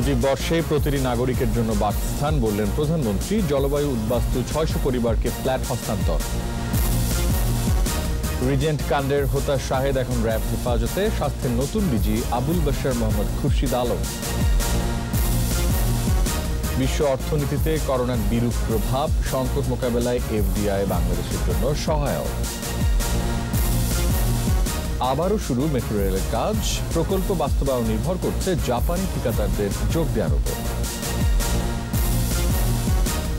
মুজিব বর্ষে প্রতিটি নাগরিকের জন্য বাসস্থান বললেন প্রধানমন্ত্রী। জলবায়ু উদ্বাস্তু ৬০০ পরিবারকে ফ্ল্যাট হস্তান্তর। রিজেন্ট কাণ্ডের হোতা শাহেদ এখন র্যাব হেফাজতে। স্বাস্থ্যের নতুন ডিজি আবুল বাশার মোহাম্মদ খুরশিদ আলম। বিশ্ব অর্থনীতিতে করোনার বিরূপ প্রভাব, সংকট মোকাবেলায় এফডিআই বাংলাদেশের জন্য সহায়ক। আবারও শুরু মেট্রো রেলের কাজ, প্রকল্প বাস্তবায়ন নির্ভর করছে জাপানি ঠিকাদারদের যোগ দেওয়ার উপর।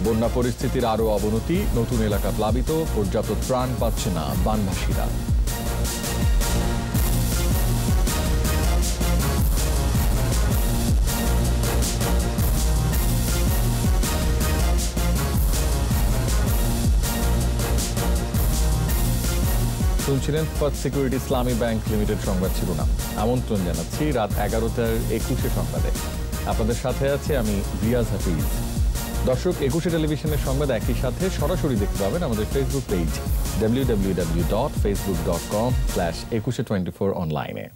বন্যা পরিস্থিতির আরও অবনতি, নতুন এলাকা প্লাবিত, পর্যাপ্ত ত্রাণ পাচ্ছে না বানভাসীরা। শুনছিলেন ফার্স্ট সিকিউরিটি ইসলামী ব্যাংক লিমিটেড সংবাদ শিরোনাম। আমন্ত্রণ জানাচ্ছি রাত 11:21 সংবাদে। আপনাদের সাথে আছে আমি রিয়াজ হাফিজ। দর্শক, 21 টেলিভিশনের সংবাদ একই সাথে সরাসরি দেখতে পাবেন আমাদের ফেসবুক পেজ www.facebook.com/2124 অনলাইনে।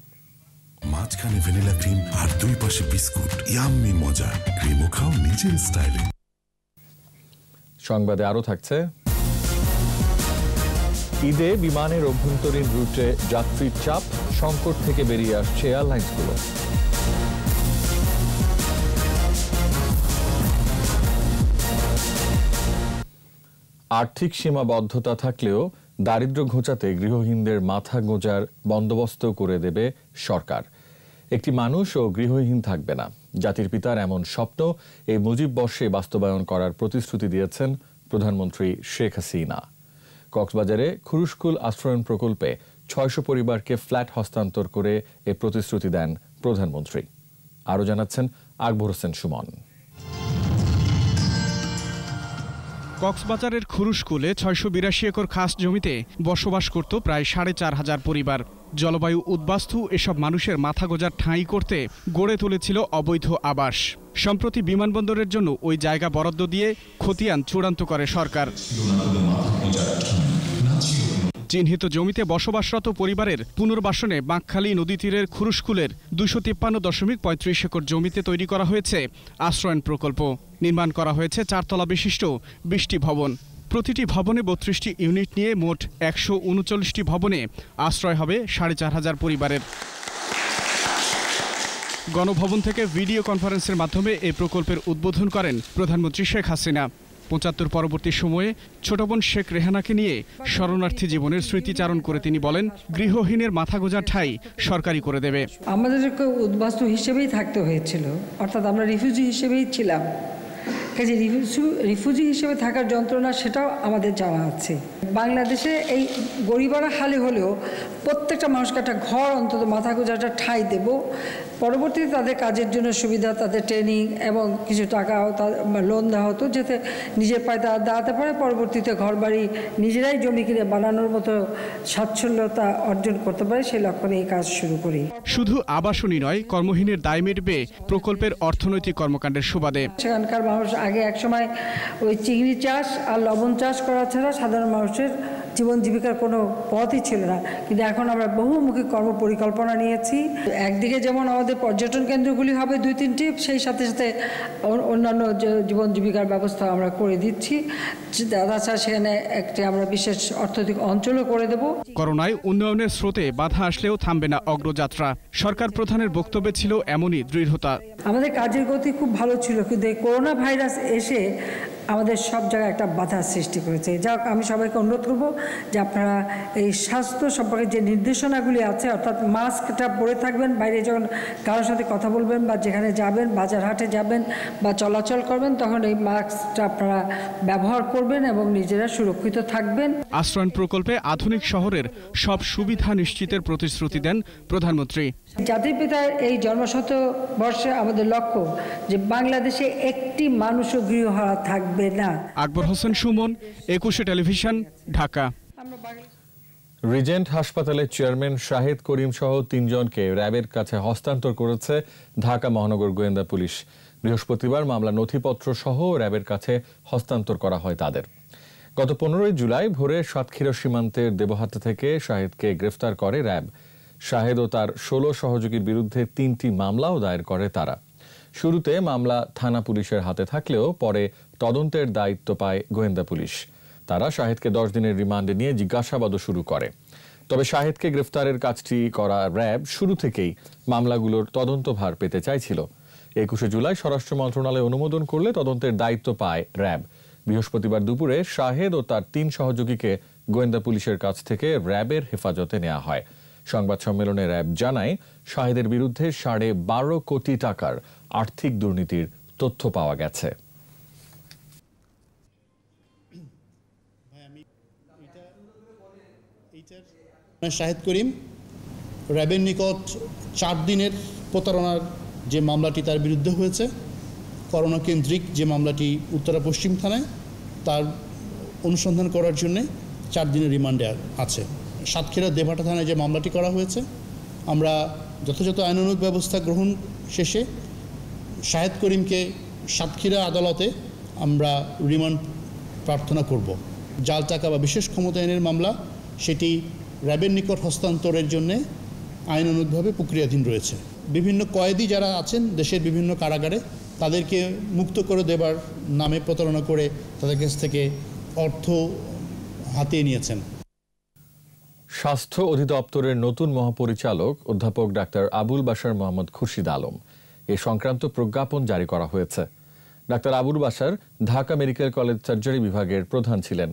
মাঝখানে ভ্যানিলা ক্রিম আর দুই পাশে বিস্কুট, ইয়াম্মি মজা। ক্রিমও খাও নিজের স্টাইলে। সংবাদে আরও থাকছে, ঈদে বিমানের অভ্যন্তরীণ রুটে যাত্রীর চাপ, সংকট থেকে বেরিয়ে আসছে এয়ারলাইন্সগুলো। আর্থিক সীমাবদ্ধতা থাকলেও দারিদ্র্য ঘোচাতে গৃহহীনদের মাথা গোঁজার বন্দোবস্ত করে দেবে সরকার। একটি মানুষ ও গৃহহীন থাকবে না। জাতির পিতার এমন স্বপ্ন এই মুজিব বর্ষে বাস্তবায়ন করার প্রতিশ্রুতি দিয়েছেন প্রধানমন্ত্রী শেখ হাসিনা। কক্সবাজারে খুরুশকুল আশ্রয়ণ প্রকল্পে ৬০০ পরিবারকে ফ্ল্যাট হস্তান্তর করে এ প্রতিশ্রুতি দেন প্রধানমন্ত্রী। আরও জানাচ্ছেন আকবর হোসেন সুমন। কক্সবাজারের খুরুশকুলে ৬৮২ একর খাস জমিতে বসবাস করত প্রায় ৪,৫০০ পরিবার। জলবায়ু উদ্বাস্তু এসব মানুষের মাথা গোঁজার ঠাঁই করতে গড়ে তুলেছিল অবৈধ আবাস। সম্প্রতি বিমানবন্দরের জন্য ওই জায়গা বরাদ্দ দিয়ে খতিয়ান চূড়ান্ত করে সরকার। চিহ্নিত জমিতে বসবাসরত পরিবারের পুনর্বাসনে বাঁকখালী নদী তীরের খুরুশকুলের ২৫৩.৩৫ একর জমিতে তৈরি করা হয়েছে আশ্রয়ণ প্রকল্প। নির্মাণ করা হয়েছে ৪ তলা বিশিষ্ট ২০টি ভবন। প্রতিটি ভবনে ৩২টি ইউনিট নিয়ে মোট ১৩৯টি ভবনে আশ্রয় হবে ৪,৫০০ পরিবারের। গণভবন থেকে ভিডিও কনফারেন্সের মাধ্যমে এই প্রকল্পের উদ্বোধন করেন প্রধানমন্ত্রী শেখ হাসিনা। ৭৫ পরবর্তী সময়ে ছোট বোন শেখ রেহানাকে নিয়ে শরণার্থী জীবনের স্মৃতিচারণ করে তিনি বলেন, গৃহহীনের মাথা গোঁজার ঠাঁই সরকারি করে দেবে। আমাদেরকে উদ্বাস্তু হিসেবেই থাকতে হয়েছিল, অর্থাৎ আমরা রিফিউজি হিসেবেই ছিলাম। কাজে রিফিউজি হিসেবে থাকার যন্ত্রণা সেটাও আমাদের জানা আছে। বাংলাদেশে এই গরিবারা হালে হলেও প্রত্যেকটা মানুষকে একটা ঘর, অন্তত মাথা গোঁজাটা ঠাঁই দেব। পরবর্তীতে তাদের কাজের জন্য সুবিধা, তাদের ট্রেনিং এবং কিছু টাকাও লোন দেওয়া হতো, যাতে নিজের পায়ে তারা দাঁড়াতে পারে। পরবর্তীতে ঘরবাড়ি নিজেরাই জমি কিনে বানানোর মতো স্বাচ্ছন্দ্যতা অর্জন করতে পারে, সেই লক্ষ্যে এই কাজ শুরু করি। শুধু আবাসনই নয়, কর্মহীনের দায় মিটবে প্রকল্পের অর্থনৈতিক কর্মকাণ্ডের সুবাদে। সেখানকার মানুষ আগে একসময় ওই চিংড়ি চাষ আর লবণ চাষ করা ছাড়া সাধারণ মানুষের জীবন জীবিকার কোনো পথই ছিল না, কিন্তু এখন আমরা বহুমুখী কর্ম পরিকল্পনা নিয়েছি। একদিকে যেমন আমাদের পর্যটন কেন্দ্রগুলি হবে ২-৩টি, সেই সাথে সাথে অন্যান্য জীবন জীবিকার ব্যবস্থা আমরা করে দিচ্ছি। তাছাড়া সেখানে একটি আমরা বিশেষ অর্থনৈতিক অঞ্চলও করে দেব। করোনায় উন্নয়নের স্রোতে বাধা আসলেও থামবে না অগ্রযাত্রা। সরকার প্রধানের বক্তব্যে ছিল এমনই দৃঢ়তা। আমাদের কাজের গতি খুব ভালো ছিল, কিন্তু এই করোনা ভাইরাস এসে আমাদের সব জায়গায় একটা বাধার সৃষ্টি করেছে। যাক, আমি সবাইকে অনুরোধ করব যে আপনারা এই স্বাস্থ্য সম্পর্কে যে নির্দেশনাগুলি আছে, অর্থাৎ মাস্কটা পরে থাকবেন, বাইরে যখন কারোর সাথে কথা বলবেন বা যেখানে যাবেন, বাজার হাটে যাবেন বা চলাচল করবেন, তখন এই মাস্কটা আপনারা ব্যবহার করবেন এবং নিজেরা সুরক্ষিত থাকবেন। আশ্রয়ণ প্রকল্পে আধুনিক শহরের সব সুবিধা নিশ্চিতের প্রতিশ্রুতি দেন প্রধানমন্ত্রী। জাতির পিতার এই জন্মশত বর্ষে আমাদের লক্ষ্য যে বাংলাদেশে একটি মানুষও গৃহহারা থাকবে না। আকবর হোসেন সুমন, 21 টেলিভিশন, ঢাকা। রিজেন্ট হাসপাতালের চেয়ারম্যান শাহেদ করিম সহ ৩ জনকে র্যাবের কাছে হস্তান্তর করেছে ঢাকা মহানগর গোয়েন্দা পুলিশ। বৃহস্পতিবার মামলা নথিপত্র সহ র্যাবের কাছে হস্তান্তর করা হয় তাদের। গত 15 জুলাই ভোরে সাতক্ষীরা সীমান্তের দেবহাটা থেকে শাহেদকে গ্রেফতার করে র্যাব। শাহেদ ও তার 16 সহযোগীর বিরুদ্ধে 3টি মামলাও দায়ের করে তারা। শুরুতে মামলা থানা পুলিশের হাতে থাকলেও পরে তদন্তের দায়িত্ব পায় গোয়েন্দা পুলিশ। তারা শাহেদকে 10 দিনের রিমান্ডে নিয়ে জিজ্ঞাসাবাদও শুরু করে। তবে শাহেদকে গ্রেফতারের কাজটি করা র্যাব শুরু থেকেই মামলাগুলোর তদন্তভার পেতে চাইছিল। 21 জুলাই স্বরাষ্ট্র মন্ত্রণালয় অনুমোদন করলে তদন্তের দায়িত্ব পায় র্যাব। বৃহস্পতিবার দুপুরে শাহেদ ও তার 3 সহযোগীকে গোয়েন্দা পুলিশের কাছ থেকে র্যাবের হেফাজতে নেওয়া হয়। সংবাদ সম্মেলনে র্যাব জানায়, শাহেদের বিরুদ্ধে 12.5 কোটি টাকার আর্থিক দুর্নীতির তথ্য পাওয়া গেছে। শাহেদ করিম র্যাবের নিকট 4 দিনের প্রতারণার যে মামলাটি তার বিরুদ্ধে হয়েছে, করোনা কেন্দ্রিক যে মামলাটি উত্তরা পশ্চিম থানায়, তার অনুসন্ধান করার জন্যে 4 দিনের রিমান্ডে আছে। সাতক্ষীরা দেভাটা থানায় যে মামলাটি করা হয়েছে, আমরা যথাযথ আইনানুগ ব্যবস্থা গ্রহণ শেষে শাহেদ করিমকে সাতক্ষীরা আদালতে আমরা রিমান্ড প্রার্থনা করব। জাল টাকা বা বিশেষ ক্ষমতায়নের মামলা, সেটি র্যাবের নিকট হস্তান্তরের জন্যে আইনানুগভাবে প্রক্রিয়াধীন রয়েছে। বিভিন্ন কয়েদি যারা আছেন দেশের বিভিন্ন কারাগারে, তাদেরকে মুক্ত করে দেবার নামে প্রতারণা করে তাদের কাছ থেকে অর্থ হাতিয়ে নিয়েছেন। স্বাস্থ্য অধিদপ্তরের নতুন মহাপরিচালক অধ্যাপক ডাক্তার আবুল বাশার মোহাম্মদ খুরশিদ আলম এ সংক্রান্ত প্রজ্ঞাপন জারি করা হয়েছে। Doctor Abul Bashar Dhaka medical college surgery বিভাগের প্রধান ছিলেন।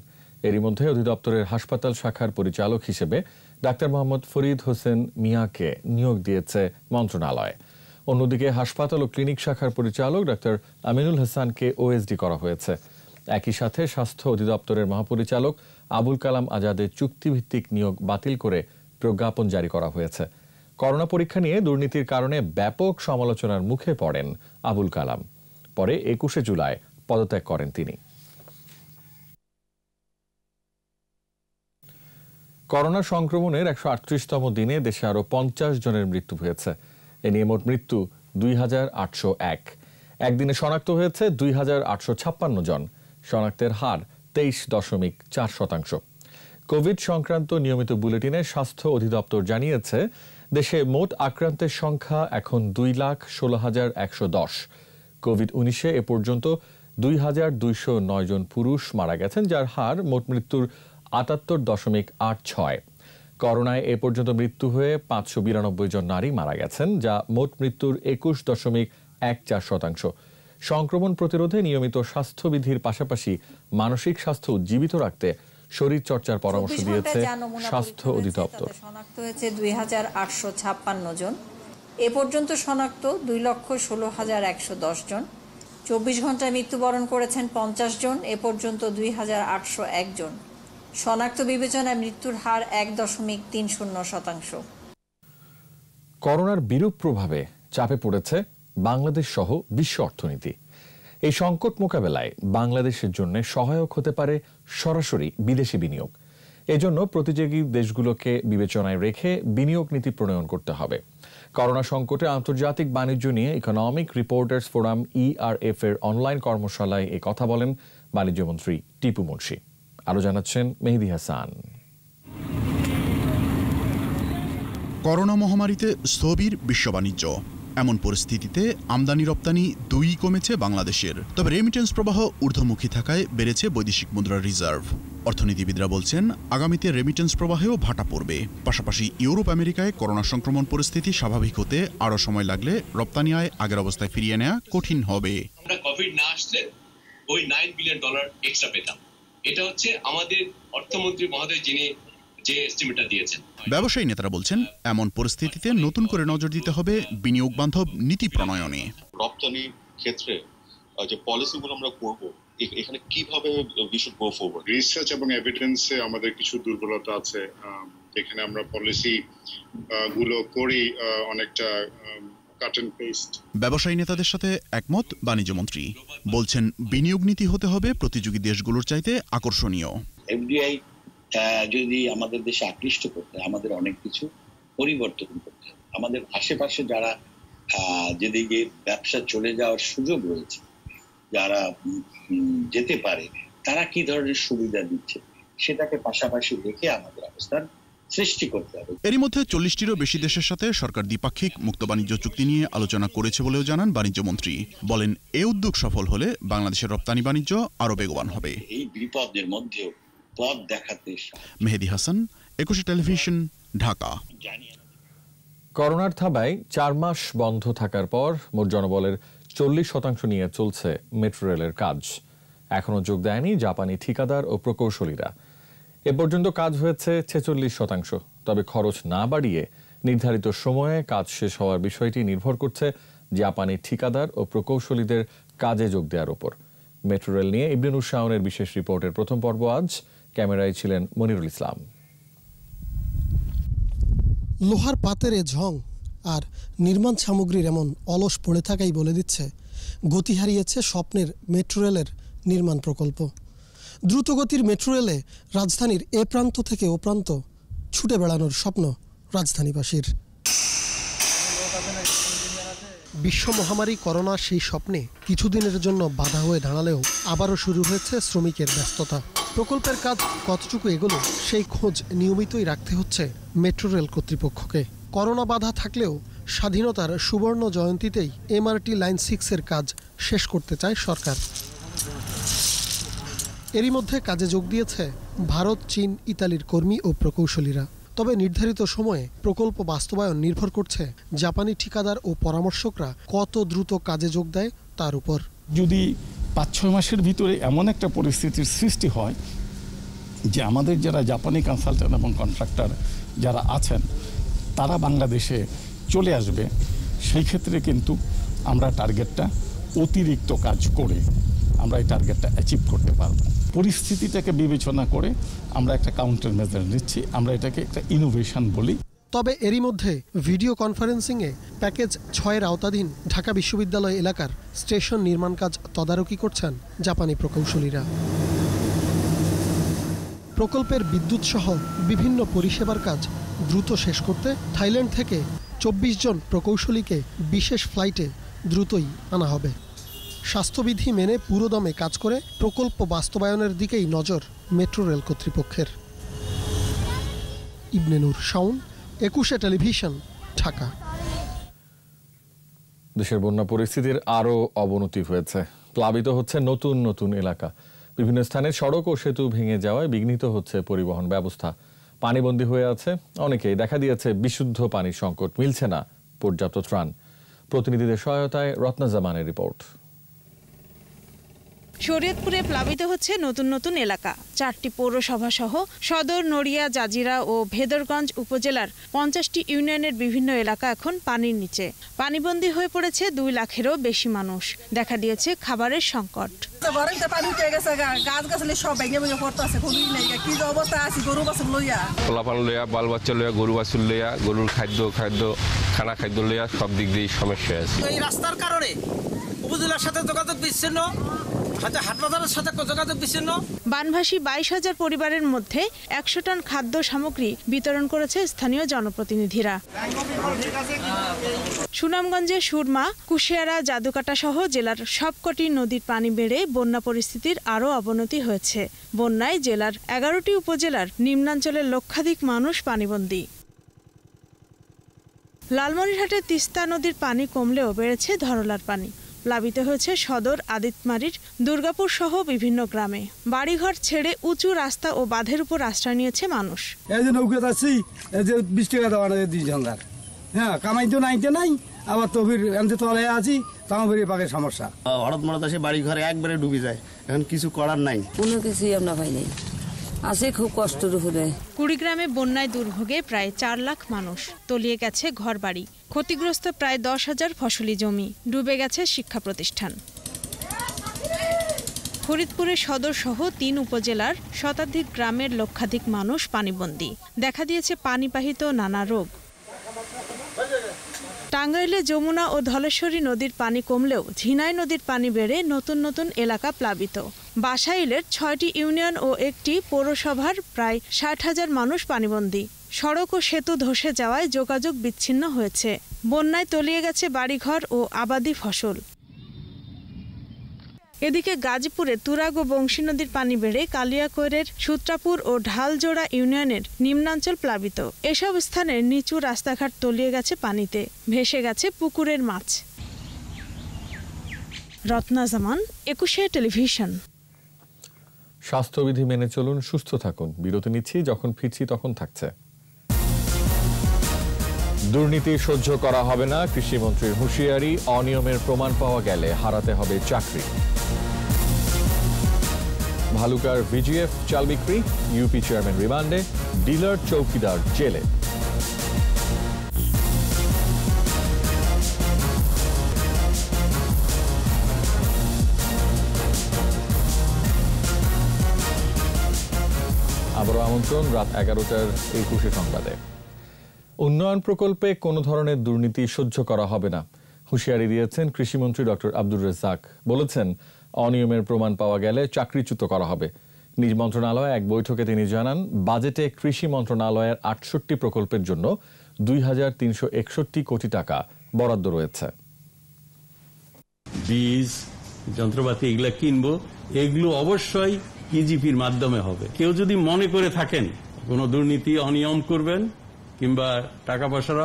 এরই মধ্যে অধিদপ্তরের হাসপাতাল শাখার পরিচালক হিসেবে ডাক্তার মোহাম্মদ ফরিদ হোসেন মিয়াকে নিয়োগ দিয়েছে মন্ত্রণালয়। অন্যদিকে হাসপাতাল ও ক্লিনিক শাখার পরিচালক ডাক্তার আমিনুল হাসানকে ওএসডি করা হয়েছে। একই সাথে স্বাস্থ্য অধিদপ্তরের মহাপরিচালক আবুল কালাম আজাদের চুক্তিভিত্তিক নিয়োগ বাতিল করে প্রজ্ঞাপন জারি করা হয়েছে। করোনা পরীক্ষা নিয়ে দুর্নীতির কারণে ব্যাপক সমালোচনার মুখে পড়েন আবুল কালাম। পরে 21 জুলাই পদত্যাগ করেন তিনি। করোনা সংক্রমণের 138তম দিনে দেশে আরো 50 জনের মৃত্যু হয়েছে। এ নিয়ে মোট মৃত্যু 2801। একদিনে শনাক্ত হয়েছে 2856 জন। শনাক্তের হার 23.4%। কোভিড সংক্রান্ত নিয়মিত বুলেটিনে স্বাস্থ্য অধিদপ্তর জানিয়েছে, দেশে মোট আক্রান্তের সংখ্যা এখন 2,16,110। কোভিড-19 এ পর্যন্ত 2,209 জন পুরুষ মারা গেছেন, যার হার মোট মৃত্যুর 78.86। করোনায় এ পর্যন্ত মৃত্যু হয়ে 592 জন নারী মারা গেছেন, যা মোট মৃত্যুর 21.14%। সংক্রমণ প্রতিরোধে নিয়মিত স্বাস্থ্যবিধির পাশাপাশি মানসিক স্বাস্থ্য উজ্জীবিত রাখতে শরীর চর্চার পরামর্শ দিয়েছে স্বাস্থ্য অধিদপ্তর। শনাক্ত হয়েছে 2,856 জন। এ পর্যন্ত শনাক্ত 2,16,110 জন। 24 ঘন্টায় মৃত্যুবরণ করেছেন 50 জন। এ পর্যন্ত 2,801 জন। শনাক্ত বিবেচনায় মৃত্যুর হার 1.30%। করোনার বিরূপ প্রভাবে চাপে পড়েছে বাংলাদেশ সহ বিশ্ব অর্থনীতি। এই সংকট মোকাবেলায় বাংলাদেশের জন্য সহায়ক হতে পারে সরাসরি বিদেশি বিনিয়োগ। এজন্য প্রতিযোগী দেশগুলোকে বিবেচনায় রেখে বিনিয়োগ নীতি প্রণয়ন করতে হবে। করোনা সংকটে আন্তর্জাতিক বাণিজ্য নিয়ে ইকোনমিক রিপোর্টার্স ফোরাম ERF এর অনলাইন কর্মশালায় এ কথা বলেন বাণিজ্যমন্ত্রী টিপু মুন্সি। আরো জানাচ্ছেন মেহেদী হাসান। করোনা মহামারীতে স্থবির বিশ্ব বাণিজ্য। এমন পরিস্থিতিতে আমদানি রপ্তানি দুই কমেছে বাংলাদেশের। তবে রেমিটেন্স প্রবাহ ঊর্ধ্বমুখী থাকায় বেড়েছে বৈদেশিক মুদ্রার রিজার্ভ। অর্থনীতিবিদরা বলছেন, আগামীতে রেমিটেন্স প্রবাহেও ভাটা পড়বে। পাশাপাশি ইউরোপ আমেরিকায় করোনা সংক্রমণ পরিস্থিতি স্বাভাবিক হতে আরও সময় লাগলে রপ্তানি আয় আগের অবস্থায় ফিরিয়ে নেওয়া কঠিন হবে। আমরা কোভিড না আসলে ওই $9 বিলিয়ন এক্সট্রা পেতাম। এটা হচ্ছে আমাদের অর্থমন্ত্রী মহোদয় যিনি যে এস্টিমেটটা দিয়েছেন। ব্যবসায়ী নেতারা বলছেন, এমন পরিস্থিতিতে নতুন করে নজর দিতে হবে বিনিয়োগ বান্ধব নীতি প্রণয়নে। রপ্তানির ক্ষেত্রে যে পলিসিগুলো আমরা করব, এখানে কিভাবে we should go forward. Research এবং এভিডেন্সে আমাদের কিছু দুর্বলতা আছে, যেখানে আমরা পলিসি গুলো করি অনেকটা কাট এন্ড পেস্ট। ব্যবসায়ী নেতাদের সাথে একমত বাণিজ্যমন্ত্রী। বলছেন, বিনিয়োগ নীতি হতে হবে প্রতিযোগী দেশগুলোর চাইতে আকর্ষণীয়। এফডিআই যদি আমাদের দেশে আকৃষ্ট করতে, আমাদের অনেক কিছু পরিবর্তন করতে হবে। আমাদের আশেপাশে যারা যেদিকে ব্যবসা চলে যাওয়ার সুযোগ রয়েছে, যারা যেতে পারে, তারা কি ধরনের সুবিধা দিচ্ছে সেটাকে পাশাপাশি রেখে আমাদের অবস্থান সৃষ্টি করতে হবে। এরই মধ্যে 40টিরও বেশি দেশের সাথে সরকার দ্বিপাক্ষিক মুক্ত বাণিজ্য চুক্তি নিয়ে আলোচনা করেছে বলেও জানান বাণিজ্যমন্ত্রী। বলেন, এ উদ্যোগ সফল হলে বাংলাদেশের রপ্তানি বাণিজ্য আরও বেগবান হবে। এই বিপদের মধ্যেও পথ দেখাতে। মেহেদী হাসান, একুশে টেলিভিশন, ঢাকা। করোনার থাবায় 4 মাস বন্ধ থাকার পর মোট জনবলের 40% নিয়ে চলছে মেট্রো রেলের কাজ। এখনো যোগ দেয়নি জাপানি ঠিকাদার ও প্রকৌশলীরা। এ পর্যন্ত কাজ হয়েছে 46%। তবে খরচ না বাড়িয়ে নির্ধারিত সময়ে কাজ শেষ হওয়ার বিষয়টি নির্ভর করছে জাপানি ঠিকাদার ও প্রকৌশলীদের কাজে যোগ দেওয়ার উপর। মেট্রো রেল নিয়ে ইবনে নূর শাওনের বিশেষ রিপোর্টের প্রথম পর্ব আজ। ক্যামেরায় ছিলেন মনিরুল ইসলাম। লোহার পাতের ঝং আর নির্মাণ সামগ্রীর এমন অলস পড়ে থাকাই বলে দিচ্ছে গতি হারিয়েছে স্বপ্নের মেট্রো রেলের নির্মাণ প্রকল্প। দ্রুতগতির মেট্রো রেলে রাজধানীর এ প্রান্ত থেকে ও প্রান্ত ছুটে বেড়ানোর স্বপ্ন রাজধানীবাসীর। বিশ্ব মহামারী করোনা সেই স্বপ্নে কিছুদিনের জন্য বাধা হয়ে দাঁড়ালেও আবারও শুরু হয়েছে শ্রমিকের ব্যস্ততা। প্রকল্পের কাজ কতটুকু এগোলো সেই খোঁজ নিয়মিতই রাখতে হচ্ছে মেট্রো রেল কর্তৃপক্ষকে। করোনা বাধা থাকলেও স্বাধীনতার সুবর্ণ জয়ন্তীতেই এমআরটি লাইন 6-এর কাজ শেষ করতে চায় সরকার। এরই মধ্যে কাজে যোগ দিয়েছে ভারত, চীন, ইতালির কর্মী ও প্রকৌশলীরা। তবে নির্ধারিত সময়ে প্রকল্প বাস্তবায়ন নির্ভর করছে জাপানি ঠিকাদার ও পরামর্শকরা কত দ্রুত কাজে যোগ দেয় তার উপর। যদি 5-6 মাসের ভিতরে এমন একটা পরিস্থিতির সৃষ্টি হয় যে আমাদের যারা জাপানি কনসালটেন্ট এবং কন্ট্রাক্টর যারা আছেন তারা বাংলাদেশে চলে আসবে, সেই ক্ষেত্রে কিন্তু আমরা টার্গেটটা অতিরিক্ত কাজ করে আমরা এই টার্গেটটা অ্যাচিভ করতে পারব। পরিস্থিতিটাকে বিবেচনা করে আমরা একটা কাউন্টার মেজার নিচ্ছি, আমরা এটাকে একটা ইনোভেশন বলি। তবে এরই মধ্যে ভিডিও কনফারেন্সিংয়ে প্যাকেজ 6-এর আওতাধীন ঢাকা বিশ্ববিদ্যালয় এলাকার স্টেশন নির্মাণ কাজ তদারকি করছেন জাপানি প্রকৌশলীরা। প্রকল্পের বিদ্যুৎ সহ বিভিন্ন পরিষেবার কাজ দ্রুত শেষ করতে থাইল্যান্ড থেকে 24 জন প্রকৌশলীকে বিশেষ ফ্লাইটে দ্রুতই আনা হবে। স্বাস্থ্যবিধি মেনে পুরোদমে কাজ করে প্রকল্প বাস্তবায়নের দিকেই নজর মেট্রো রেল কর্তৃপক্ষের। ইবনে নূর শাওন, একুশে টেলিভিশন, ঢাকা। দেশের বন্যা পরিস্থিতির আরও অবনতি হয়েছে। প্লাবিত হচ্ছে নতুন নতুন এলাকা। বিভিন্ন স্থানে সড়ক ও সেতু ভেঙে যাওয়ায় বিঘ্নিত হচ্ছে পরিবহন ব্যবস্থা। পানিবন্দী হয়ে আছে অনেকেই। দেখা দিয়েছে বিশুদ্ধ পানির সংকট, মিলছে না পর্যাপ্ত ত্রাণ। প্রতিনিধিদের সহায়তায় রত্না জামানের রিপোর্ট। শরীয়তপুরে প্লাবিত হচ্ছে নতুন নতুন এলাকা। 4টি পৌরসভা সহ সদর, নড়িয়া, জাজিরা ও ভেদরগঞ্জ উপজেলার 50টি ইউনিয়নের বিভিন্ন এলাকা এখন পানির নিচে। পানিবন্দী হয়ে পড়েছে 2 লাখেরও বেশি মানুষ। দেখা দিয়েছে খাবারের সংকট। গরুর খাদ্য খানা খাদ্য লইয়া সব দিক দিয়ে সমস্যা আছে। এই রাস্তার কারণে উপজেলার সাথে যোগাযোগ বিচ্ছিন্ন, হাটবাজারের সাথে যোগাযোগ বিচ্ছিন্ন। বানভাসী 22,000 পরিবারের মধ্যে 100 টন খাদ্য সামগ্রী বিতরণ করেছে স্থানীয় জনপ্রতিনিধিরা। সুনামগঞ্জে সুরমা, কুশিয়ারা, জাদুকাটা সহ জেলার সবকটি নদীর পানি বেড়ে বন্যা পরিস্থিতির আরও অবনতি হয়েছে। বন্যায় জেলার 11টি উপজেলার নিম্নাঞ্চলের লক্ষাধিক মানুষ পানিবন্দী। লালমনিরহাটে তিস্তা নদীর পানি কমলেও বেড়েছে ধরলার পানি। প্লাবিত হয়েছে সদর, আদিতমারির, দুর্গাপুর সহ বিভিন্ন গ্রামে। বাড়িঘর ছেড়ে উঁচু রাস্তা ও বাঁধের উপর আশ্রয় নিয়েছে মানুষ। এই যে নৌকা যাচ্ছি, এই যে 20 টাকা দেওয়া না 2 জনদার, হ্যাঁ কামাই তো নাইতে নাই, আবার তবির এমনি তলায় আছি, তাও বেরিয়ে পাকে সমস্যা। হঠাৎ মরাত আসে বাড়ি ঘরে একবারে ডুবে যায়, এখন কিছু করার নাই, কোনো কিছুই আমরা পাই নাই, আছে খুব কষ্টের উপরে। কুড়িগ্রামে বন্যায় দুর্ভোগে প্রায় 4 লাখ মানুষ। তলিয়ে গেছে ঘরবাড়ি, ক্ষতিগ্রস্ত প্রায় 10,000 ফসলি জমি, ডুবে গেছে শিক্ষা প্রতিষ্ঠান। ফরিদপুরের সদর সহ 3 উপজেলার শতাধিক গ্রামের লক্ষাধিক মানুষ পানিবন্দী। দেখা দিয়েছে পানিবাহিত নানা রোগ। টাঙ্গাইলে যমুনা ও ধলেশ্বরী নদীর পানি কমলেও ঝিনাই নদীর পানি বেড়ে নতুন নতুন এলাকা প্লাবিত। বাসাইলের 6টি ইউনিয়ন ও 1টি পৌরসভার প্রায় 60,000 মানুষ পানিবন্দী। সড়ক ও সেতু ধসে যাওয়ায় যোগাযোগ বিচ্ছিন্ন হয়েছে। বন্যায় তলিয়ে গেছে বাড়িঘর ও আবাদি ফসল। এদিকে গাজীপুরে তুরাগ ও বংশী নদীর পানি বেড়ে কালিয়াকৈরের সূত্রাপুর ও ঢালজোড়া ইউনিয়নের নিম্নাঞ্চল প্লাবিত। এসব স্থানের নিচু রাস্তাঘাট তলিয়ে গেছে পানিতে, ভেসে গেছে পুকুরের মাছ। রত্না জামান, 21 টেলিভিশন। স্বাস্থ্যবিধি মেনে চলুন, সুস্থ থাকুন। বিরতি নিচ্ছি, যখন ফিরছি তখন থাকছে। দুর্নীতি সহ্য করা হবে না, কৃষিমন্ত্রীর হুঁশিয়ারি। অনিয়মের প্রমাণ পাওয়া গেলে হারাতে হবে চাকরি। ভালুকার ভিজিএফ চাল বিক্রি, ইউপি চেয়ারম্যান রিমান্ডে, ডিলার চৌকিদার জেলে। আবারও আমন্ত্রণ রাত 11টার 21 সংবাদে। উন্নয়ন প্রকল্পে কোনো ধরনের দুর্নীতি সহ্য করা হবে না, হুঁশিয়ারি দিয়েছেন কৃষিমন্ত্রী ডক্টর আব্দুর রাজ্জাক। বলেছেন, অনিয়মের প্রমাণ পাওয়া গেলে চাকরিচ্যুত করা হবে। নিজ মন্ত্রণালয়ে এক বৈঠকে তিনি জানান, বাজেটে কৃষি মন্ত্রণালয়ের 68 প্রকল্পের জন্য 2361 কোটি টাকা বরাদ্দ রয়েছে। বীজ, যন্ত্রপাতি এগুলা কিনবো, এগুলো অবশ্যই ইজিপির মাধ্যমে হবে। কেউ যদি মনে করে থাকেন কোনো দুর্নীতি অনিয়ম করবেন কিংবা টাকা পয়সার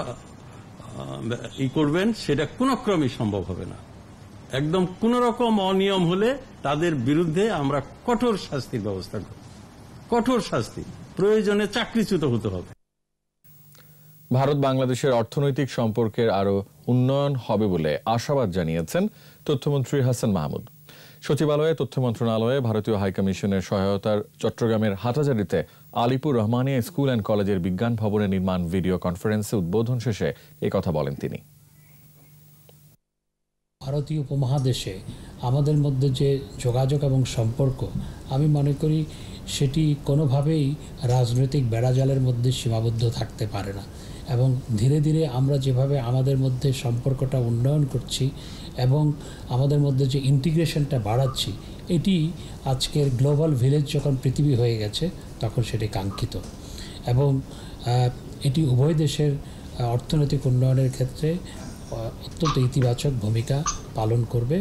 করবেন, সেটা কোনো ক্রমেই সম্ভব হবে না। একদম কোন রকম অনিয়ম হলে তাদের বিরুদ্ধে আমরা কঠোর শাস্তির ব্যবস্থা করব। কঠোর শাস্তি, প্রয়োজনে চাকরিচ্যুত হতে হবে। ভারত বাংলাদেশের অর্থনৈতিক সম্পর্কের আরো উন্নয়ন হবে বলে আশাবাদ জানিয়েছেন তথ্যমন্ত্রী হাসান মাহমুদ। সচিবালয়ে তথ্য মন্ত্রণালয়ে ভারতীয় হাইকমিশনের সহায়তার চট্টগ্রামের হাটাজারিতে আলিপুর রহমানিয়া স্কুল অ্যান্ড কলেজের বিজ্ঞান ভবনের নির্মাণ ভিডিও কনফারেন্সে উদ্বোধন শেষে একথা বলেন তিনি। ভারতীয় উপমহাদেশে আমাদের মধ্যে যে যোগাযোগ এবং সম্পর্ক, আমি মনে করি সেটি কোনোভাবেই রাজনৈতিক বেড়াজালের মধ্যে সীমাবদ্ধ থাকতে পারে না। এবং ধীরে ধীরে আমরা যেভাবে আমাদের মধ্যে সম্পর্কটা উন্নয়ন করছি এবং আমাদের মধ্যে যে ইন্টিগ্রেশনটা বাড়াচ্ছি, এটি আজকের গ্লোবাল ভিলেজ যখন পৃথিবী হয়ে গেছে তখন সেটি কাঙ্ক্ষিত এবং এটি উভয় দেশের অর্থনৈতিক উন্নয়নের ক্ষেত্রে অত্যন্ত ইতিবাচক ভূমিকা পালন করবে।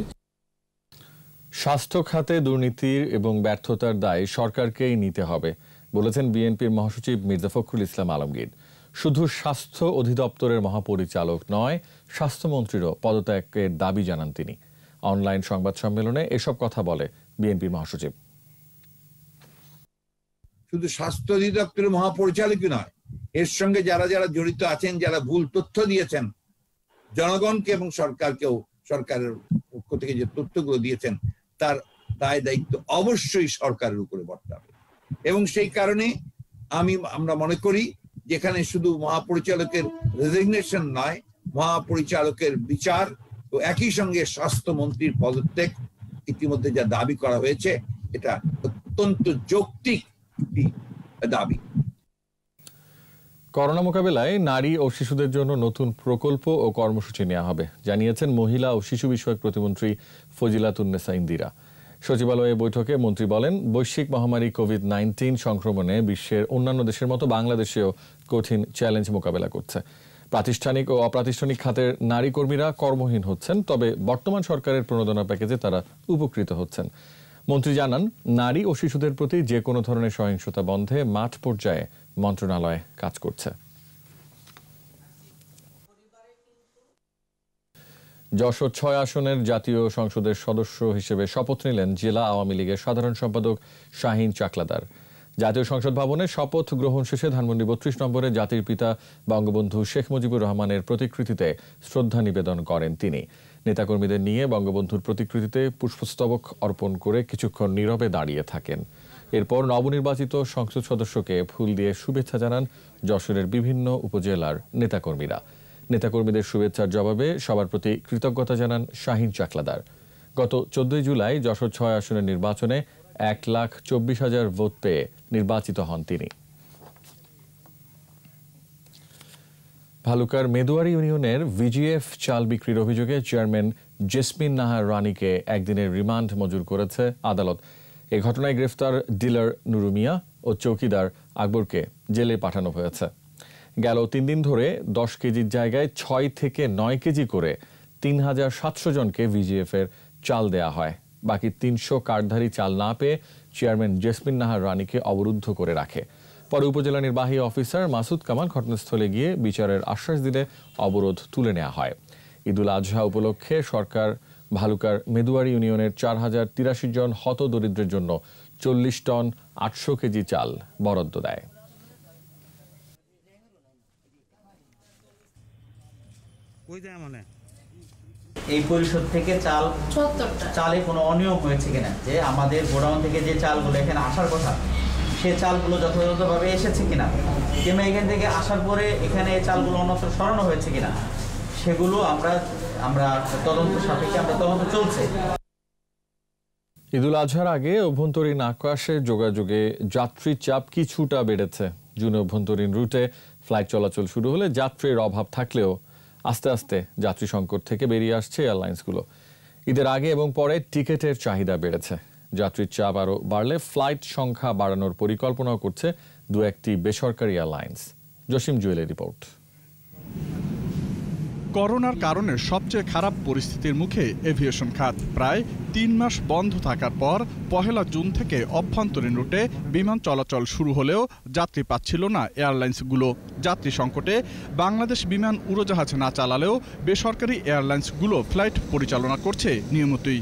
স্বাস্থ্য খাতে দুর্নীতির এবং ব্যর্থতার দায় সরকারকেই নিতে হবে বলেছেন বিএনপির মহাসচিব মির্জা ফখরুল ইসলাম আলমগীর। শুধু স্বাস্থ্য অধিদপ্তরের মহাপরিচালক নয়, স্বাস্থ্যমন্ত্রীরও পদত্যাগের দাবি জানান তিনি। অনলাইন সংবাদ সম্মেলনে এসব কথা বলে বিএনপির মহাসচিব। শুধু স্বাস্থ্য অধিদপ্তরের মহাপরিচালকই নয়, এর সঙ্গে যারা যারা জড়িত আছেন, যারা ভুল তথ্য দিয়েছেন জনগণকে এবং সরকারকেও, সরকারের পক্ষ থেকে যে তথ্যগুলো দিয়েছেন তার দায় দায়িত্ব অবশ্যই সরকারের উপরে বর্তাবে। এবং সেই কারণে আমরা মনে করি যেখানে শুধু মহাপরিচালকের রেজিগনেশন নয়, মহাপরিচালকের বিচার ও একই সঙ্গে স্বাস্থ্যমন্ত্রীর পদত্যাগ ইতিমধ্যে যা দাবি করা হয়েছে, এটা অত্যন্ত যৌক্তিক একটি দাবি। করোনা মোকাবেলায় নারী ও শিশুদের জন্য নতুন প্রকল্প ও কর্মসূচি নেওয়া হবে জানিয়েছেন মহিলা ও শিশু বিষয়ক প্রতিমন্ত্রী ফজিলাতুন্নেসা ইন্দিরা। সচিবালয়ে বৈঠকে মন্ত্রী বলেন, বৈশ্বিক মহামারী কোভিড-19 সংক্রমণে বিশ্বের অন্যান্য দেশের মতো বাংলাদেশেও কঠিন চ্যালেঞ্জ মোকাবেলা করছে। প্রাতিষ্ঠানিক ও অপ্রাতিষ্ঠানিক খাতের নারী কর্মীরা কর্মহীন হচ্ছেন, তবে বর্তমান সরকারের প্রণোদনা প্যাকেজে তারা উপকৃত হচ্ছেন। মন্ত্রী জানান, নারী ও শিশুদের প্রতি যে কোনো ধরনের সহিংসতা বন্ধে মাঠ পর্যায়ে মন্ত্রণালয় কাজ করছে। যশোর 6 আসনের জাতীয় সংসদের সদস্য হিসেবে শপথ নিলেন জেলা আওয়ামী লীগের সাধারণ সম্পাদক শাহীন চাকলাদার। জাতীয় সংসদ ভবনে শপথ গ্রহণ শেষে ধানমন্ডি 32 নম্বরে জাতির পিতা বঙ্গবন্ধু শেখ মুজিবুর রহমানের প্রতিকৃতিতে শ্রদ্ধা নিবেদন করেন তিনি। নেতাকর্মীদের নিয়ে বঙ্গবন্ধুর প্রতিকৃতিতে পুষ্পস্তবক অর্পণ করে কিছুক্ষণ নীরবে দাঁড়িয়ে থাকেন। এরপর নবনির্বাচিত সংসদ সদস্যকে ফুল দিয়ে শুভেচ্ছা জানান যশোরের বিভিন্ন উপজেলার নেতাকর্মীরা। নেতাকর্মীদের শুভেচ্ছার জবাবে সবার প্রতি কৃতজ্ঞতা জানান শাহীন চাকলাদার। গত 14 জুলাই যশোর 6 আসনের নির্বাচনে 1,24,000 ভোট পেয়ে নির্বাচিত হন তিনি। ভালুকার মেদুয়ারি ইউনিয়নের ভিজিএফ চাল বিক্রির অভিযোগে চেয়ারম্যান জেসমিন নাহার রানীকে একদিনের রিমান্ড মঞ্জুর করেছে আদালত। এ ঘটনায় গ্রেফতার ডিলার নুরু মিয়া ও চৌকিদার আকবরকে জেলে পাঠানো হয়েছে। গেল 3 দিন ধরে 10 কেজির জায়গায় 6 থেকে 9 কেজি করে 3,700 জনকে ভিজিএফ এর চাল দেয়া হয়। বাকি 300 কার্ডধারী চাল না পেয়ে চেয়ারম্যান জেসমিন নাহার রানীকে অবরুদ্ধ করে রাখে। পরে উপজেলা নির্বাহী অফিসার মাসুদ কামাল ঘটনাস্থলে গিয়ে বিচারের আশ্বাস দিলে অবরোধ তুলে নেওয়া হয়। ঈদুল আজহা উপলক্ষে সরকার ভালুকার মেদুয়ারি ইউনিয়নের 4083 জন হত দরিদ্রের জন্য 40 টন 800 কেজি চাল বরাদ্দ দেয়। এই পরিষদ থেকে চালে কোনো অনিয়ম হয়েছে কিনা, যে আমাদের গোডাউন থেকে যে চালগুলো এখানে আসার কথা সে চালগুলো যথাযথভাবে এসেছে কিনা, কিংবা এখান থেকে আসার পরে এখানে চালগুলো অন্যত্র সরানো হয়েছে কিনা, সেগুলো আমরা তদন্ত সাপেক্ষে তদন্ত চলছে। ঈদুল আজহার আগে অভ্যন্তরীণ আকাশে যোগাযোগে যাত্রীর চাপ কিছুটা বেড়েছে। জুনে অভ্যন্তরীণ রুটে ফ্লাইট চলাচল শুরু হলে যাত্রীর অভাব থাকলেও আস্তে আস্তে যাত্রী সংকট থেকে বেরিয়ে আসছে এয়ারলাইন্সগুলো। ঈদের আগে এবং পরে টিকিটের চাহিদা বেড়েছে। যাত্রীর চাপ আরও বাড়লে ফ্লাইট সংখ্যা বাড়ানোর পরিকল্পনাও করছে দু একটি বেসরকারি এয়ারলাইন্স। জসিম জুয়েলের রিপোর্ট। করোনার কারণে সবচেয়ে খারাপ পরিস্থিতির মুখে এভিয়েশন খাত। প্রায় 3 মাস বন্ধ থাকার পর 1 জুন থেকে অভ্যন্তরীণ রুটে বিমান চলাচল শুরু হলেও যাত্রী পাচ্ছিল না এয়ারলাইন্সগুলো। যাত্রী সংকটে বাংলাদেশ বিমান উড়োজাহাজ না চালালেও বেসরকারি এয়ারলাইন্সগুলো ফ্লাইট পরিচালনা করছে নিয়মিতই।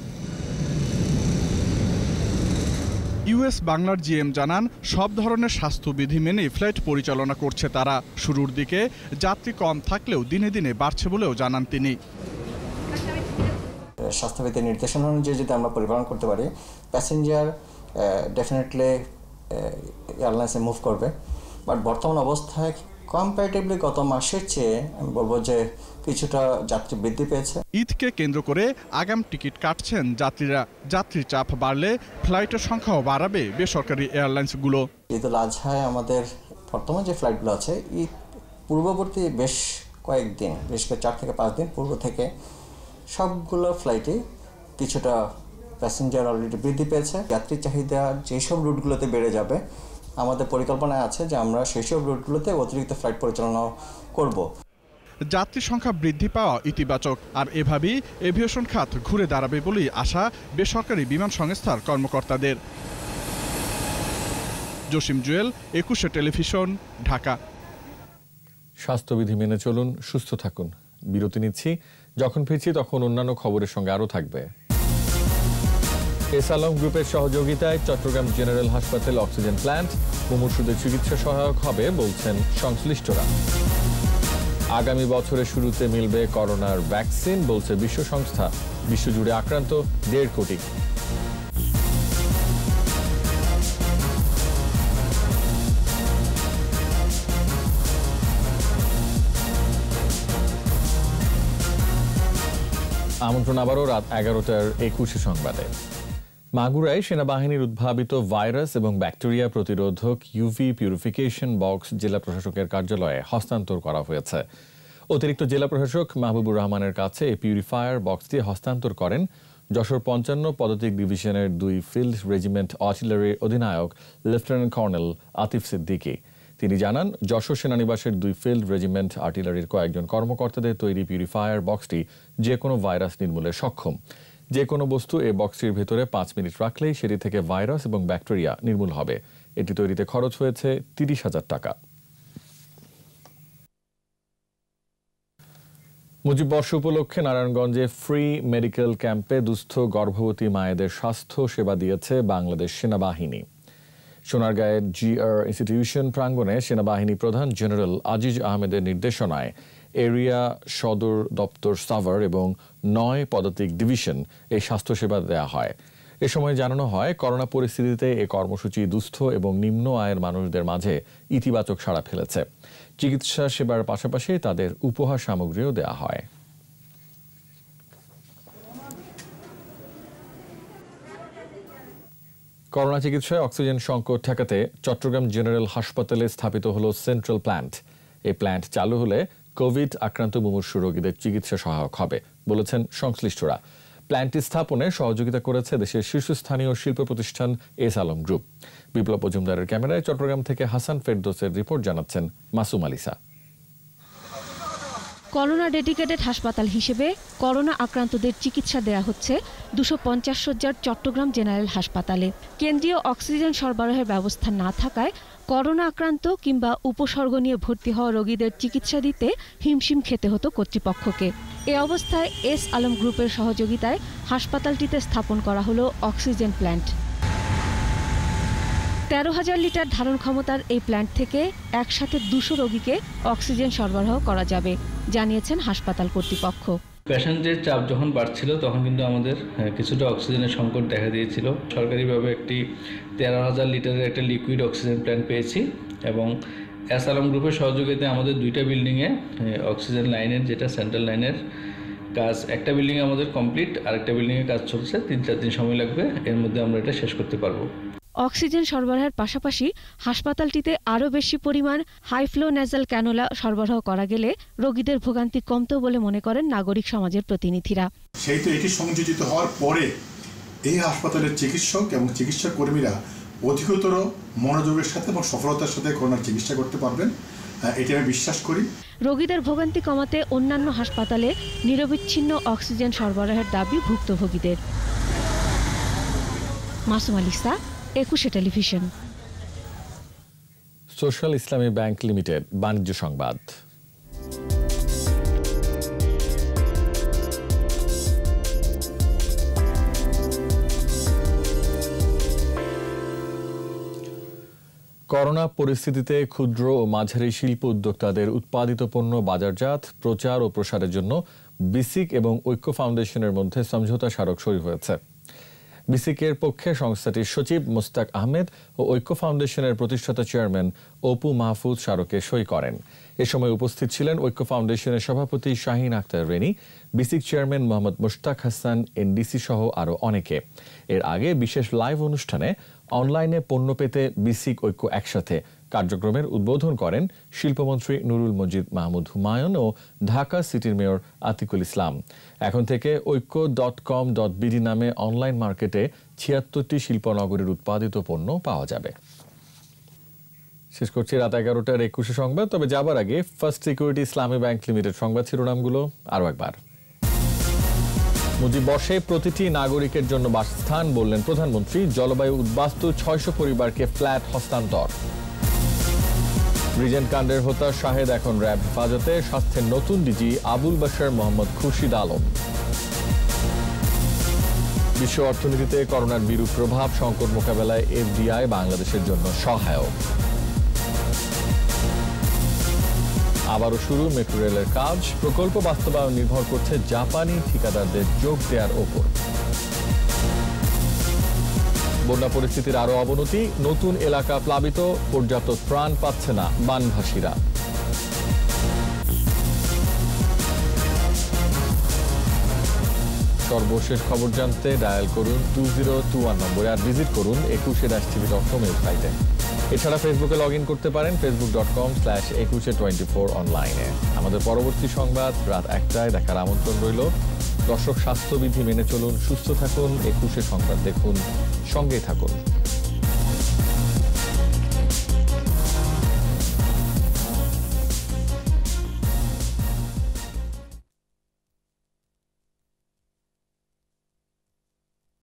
ইউএস বাংলার জিএম জানান, সব ধরনের স্বাস্থ্যবিধি মেনে ফ্লাইট পরিচালনা করছে তারা। শুরুর দিকে যাত্রী কম থাকলেও দিনে দিনে বাড়ছে বলেও জানান তিনি। স্বাস্থ্যবিধির নির্দেশনা অনুযায়ী যদি আমরা পরিচালনা করতে পারি, প্যাসেঞ্জার ডেফিনেটলি এয়ারলাইন্সে মুভ করবে। বাট বর্তমান অবস্থায় কম্পারেটিভলি গত মাসের চেয়ে আমি বলবো যে কিছুটা যাত্রী বৃদ্ধি পেয়েছে। ঈদকে কেন্দ্র করে আগাম টিকিট কাটছেন যাত্রীরা। যাত্রীর চাপ বাড়লে ফ্লাইটের সংখ্যাও বাড়াবে বেসরকারি এয়ারলাইন্সগুলো। ঈদুল আজহায় আমাদের বর্তমান যে ফ্লাইটগুলো আছে, ঈদ পূর্ববর্তী বেশ কয়েকদিন, বিশেষ করে 4 থেকে 5 দিন পূর্ব থেকে সবগুলো ফ্লাইটে কিছুটা প্যাসেঞ্জার অলরেডি বৃদ্ধি পেয়েছে। যাত্রীর চাহিদা যেসব রুটগুলোতে বেড়ে যাবে, আমাদের পরিকল্পনায় আছে যে আমরা সেই সব রুটগুলোতে অতিরিক্ত ফ্লাইট পরিচালনা করব। যাত্রী সংখ্যা বৃদ্ধি পাওয়া ইতিবাচক, আর এভাবেই এভিয়েশন খাত ঘুরে দাঁড়াবে বলেই আশা বেসরকারি বিমান সংস্থার কর্মকর্তাদের। জসিম জুয়েল, 21 টেলিভিশন, ঢাকা। স্বাস্থ্যবিধি মেনে চলুন, সুস্থ থাকুন। বিরতি নিচ্ছি, যখন ফিরছি তখন অন্যান্য খবরের সঙ্গে আরও থাকবে। এস আলম গ্রুপের সহযোগিতায় চট্টগ্রাম জেনারেল হাসপাতালে অক্সিজেন প্ল্যান্ট, মুমূর্ষুদের চিকিৎসা সহায়ক হবে বলছেন সংশ্লিষ্টরা। আগামী বছরের শুরুতে মিলবে করোনার ভ্যাকসিন বলছে বিশ্ব সংস্থা। বিশ্বজুড়ে আক্রান্ত 1.5 কোটি। আমন্ত্রণ আবারও রাত 11টার 21 সংবাদে। মাগুরায় সেনাবাহিনীর উদ্ভাবিত ভাইরাস এবং ব্যাকটেরিয়া প্রতিরোধক ইউভি পিউরিফিকেশন বক্স জেলা প্রশাসকের কার্যালয়ে হস্তান্তর করা হয়েছে। অতিরিক্ত জেলা প্রশাসক মাহবুবুর রহমানের কাছে এই পিউরিফায়ার বক্সটি হস্তান্তর করেন যশোর 55 পদাতিক ডিভিশনের 2 ফিল্ড রেজিমেন্ট আর্টিলারির অধিনায়ক লেফটেন্যান্ট কর্নেল আতিফ সিদ্দিকী। তিনি জানান, যশোর সেনানিবাসের 2 ফিল্ড রেজিমেন্ট আর্টিলারির কয়েকজন কর্মকর্তাদের তৈরি পিউরিফায়ার বক্সটি যে কোনো ভাইরাস নির্মূলে সক্ষম। যে কোনো বস্তু এই বক্সটির ভেতরে 5 মিনিট রাখলেই সেটি থেকে ভাইরাস এবং ব্যাকটেরিয়া নির্মূল হবে। এটি তৈরিতে খরচ হয়েছে 30,000 টাকা। মুজিব বর্ষ উপলক্ষে নারায়ণগঞ্জে ফ্রি মেডিকেল ক্যাম্পে দুস্থ গর্ভবতী মায়েদের স্বাস্থ্য সেবা দিয়েছে বাংলাদেশ সেনাবাহিনী। সোনারগাঁয়ের জিআর ইনস্টিটিউশন প্রাঙ্গণে সেনাবাহিনী প্রধান জেনারেল আজিজ আহমেদের নির্দেশনায় এরিয়া সদর দপ্তর সাভার এবং 9 পদাতিক ডিভিশন এই স্বাস্থ্যসেবা দেওয়া হয়। এ সময় জানানো হয়, করোনা পরিস্থিতিতে এই কর্মসূচি দুস্থ এবং নিম্ন আয়ের মানুষদের মাঝে ইতিবাচক সাড়া ফেলেছে। চিকিৎসা সেবার পাশাপাশি তাদের উপহার সামগ্রীও দেওয়া হয়। করোনা চিকিৎসায় অক্সিজেন সংকট ঠেকাতে চট্টগ্রাম জেনারেল হাসপাতালে স্থাপিত হলো সেন্ট্রাল প্ল্যান্ট। এই প্ল্যান্ট চালু হলে কোভিড আক্রান্ত মুমূর্ষু রোগীদের চিকিৎসা সহায়ক হবে বলেছেন সংশ্লিষ্টরা। প্ল্যান্টটি স্থাপনে সহযোগিতা করেছে দেশের শীর্ষস্থানীয় শিল্প প্রতিষ্ঠান এস আলম গ্রুপ। বিপ্লব মজুমদারের ক্যামেরায় চট্টগ্রাম থেকে হাসান ফেরদৌসের রিপোর্ট, জানাচ্ছেন মাসুম আলিসা। করোনা ডেডিকেটেড হাসপাতাল হিসেবে করোনা আক্রান্তদের চিকিৎসা দেয়া হচ্ছে 250 শয্যার চট্টগ্রাম জেনারেল হাসপাতালে। কেন্দ্রীয় অক্সিজেন সরবরাহের ব্যবস্থা না থাকায় করোনা আক্রান্ত কিংবা উপসর্গ নিয়ে ভর্তি হওয়া রোগীদের চিকিৎসা দিতে হিমশিম খেতে হতো কর্তৃপক্ষকে। এ অবস্থায় এস আলম গ্রুপের সহযোগিতায় হাসপাতালটিতে স্থাপন করা হলো অক্সিজেন প্ল্যান্ট। 13,000 লিটার ধারণ ক্ষমতার এই প্ল্যান্ট থেকে একসাথে 200 রোগীকে অক্সিজেন সরবরাহ করা যাবে, জানিয়েছেন হাসপাতাল কর্তৃপক্ষ। পেশেন্টের চাপ যখন বাড়ছিল তখন কিন্তু আমাদের কিছুটা অক্সিজেনের সংকট দেখা দিয়েছিল। সরকারিভাবে একটি 13,000 লিটারের একটা লিকুইড অক্সিজেন প্ল্যান্ট পেয়েছি এবং এস আলম গ্রুপের সহযোগিতায় আমাদের 2টা বিল্ডিংয়ে অক্সিজেন লাইনের যেটা সেন্ট্রাল লাইনের কাজ, একটা বিল্ডিংয়ে আমাদের কমপ্লিট, আরেকটা বিল্ডিংয়ে কাজ চলছে। 3-4 দিন সময় লাগবে, এর মধ্যে আমরা এটা শেষ করতে পারবো। অক্সিজেন সরবরাহের পাশাপাশি হাসপাতালটিতে আরও বেশি পরিমাণ হাই ফ্লো ন্যাজাল ক্যানোলা সরবরাহ করা গেলে রোগীদের ভোগান্তি কমতো বলে মনে করেন নাগরিক সমাজের প্রতিনিধিরা। সেই তো এটি সংযোজিত হওয়ার পরে এই হাসপাতালের চিকিৎসক এবং চিকিৎসা কর্মীরা অধিকতর মনোযোগের সাথে এবং সফলতার সাথে করোনার চিকিৎসা করতে পারবেন, এটি আমি বিশ্বাস করি। রোগীদের ভোগান্তি কমাতে অন্যান্য হাসপাতালে নিরবিচ্ছিন্ন অক্সিজেন সরবরাহের দাবি ভুক্তভোগীদের। মাসুম আলিসা, 21 টেলিভিশন। সোশ্যাল ইসলামী ব্যাংক লিমিটেড বাণিজ্য সংবাদ। করোনা পরিস্থিতিতে ক্ষুদ্র ও মাঝারি শিল্প উদ্যোক্তাদের উৎপাদিত পণ্য বাজারজাত, প্রচার ও প্রসারের জন্য বিসিক এবং ঐক্য ফাউন্ডেশনের মধ্যে সমঝোতা স্মারক সই হয়েছে। বিসিকের পক্ষে সংস্থাটির সচিব মুস্তাক আহমেদ ও ঐক্য ফাউন্ডেশনের প্রতিষ্ঠাতা চেয়ারম্যান অপু মাহফুজ স্মারকে সই করেন। এ সময় উপস্থিত ছিলেন ঐক্য ফাউন্ডেশনের সভাপতি শাহিন আক্তার রেনি, বিসিক চেয়ারম্যান মোহাম্মদ মুশতাক হাসান এনডিসি সহ আরও অনেকে। এর আগে বিশেষ লাইভ অনুষ্ঠানে অনলাইনে পণ্য পেতে বিসিক ঐক্য একসাথে কার্যক্রমের উদ্বোধন করেন শিল্পমন্ত্রী নুরুল মজিদ মাহমুদ হুমায়ুন ও ঢাকা সিটির মেয়র আতিকুল ইসলাম। এখন থেকে ঐক্য.com.bd নামে অনলাইন মার্কেটে 76টি শিল্পনগরীর উৎপাদিত পণ্য পাওয়া যাবে। শেষ করছি রাত 11টার 21 সংবাদ। তবে যাবার আগে ফার্স্ট সিকিউরিটি ইসলামী ব্যাংক লিমিটেড সংবাদ শিরোনামগুলো আরও একবার। মুজিব বর্ষে প্রতিটি নাগরিকের জন্য বাসস্থান, বললেন প্রধানমন্ত্রী। জলবায়ু উদ্বাস্তু 600 পরিবারকে ফ্ল্যাট হস্তান্তর। রিজেন্ট কাণ্ডের হোতা শাহেদ এখন র্যাব হেফাজতে, স্বাস্থ্যের নতুন ডিজি আবুল বাশার মোহাম্মদ খুরশিদ আলম। বিশ্ব অর্থনীতিতে করোনার বিরূপ প্রভাব, সংকট মোকাবেলায় এফডিআই বাংলাদেশের জন্য সহায়ক। আবারও শুরু মেট্রো রেলের কাজ, প্রকল্প বাস্তবায়ন নির্ভর করছে জাপানি ঠিকাদারদের যোগ দেওয়ার ওপর। বন্যা পরিস্থিতির আরও অবনতি, নতুন এলাকা প্লাবিত, পর্যাপ্ত ত্রাণ পাচ্ছে না বানভাসীরা। সর্বশেষ খবর জানতে ডায়াল করুন 2021 নম্বরে, আর ভিজিট করুন 21-tv.com ওয়েবসাইটে। এছাড়া ফেসবুকে লগ ইন করতে পারেন facebook.com/2124 অনলাইনে। আমাদের পরবর্তী সংবাদ রাত 1টায় দেখার আমন্ত্রণ রইল। দর্শক, স্বাস্থ্যবিধি মেনে চলুন, সুস্থ থাকুন, 21 সংবাদ দেখুন, সঙ্গেই থাকুন।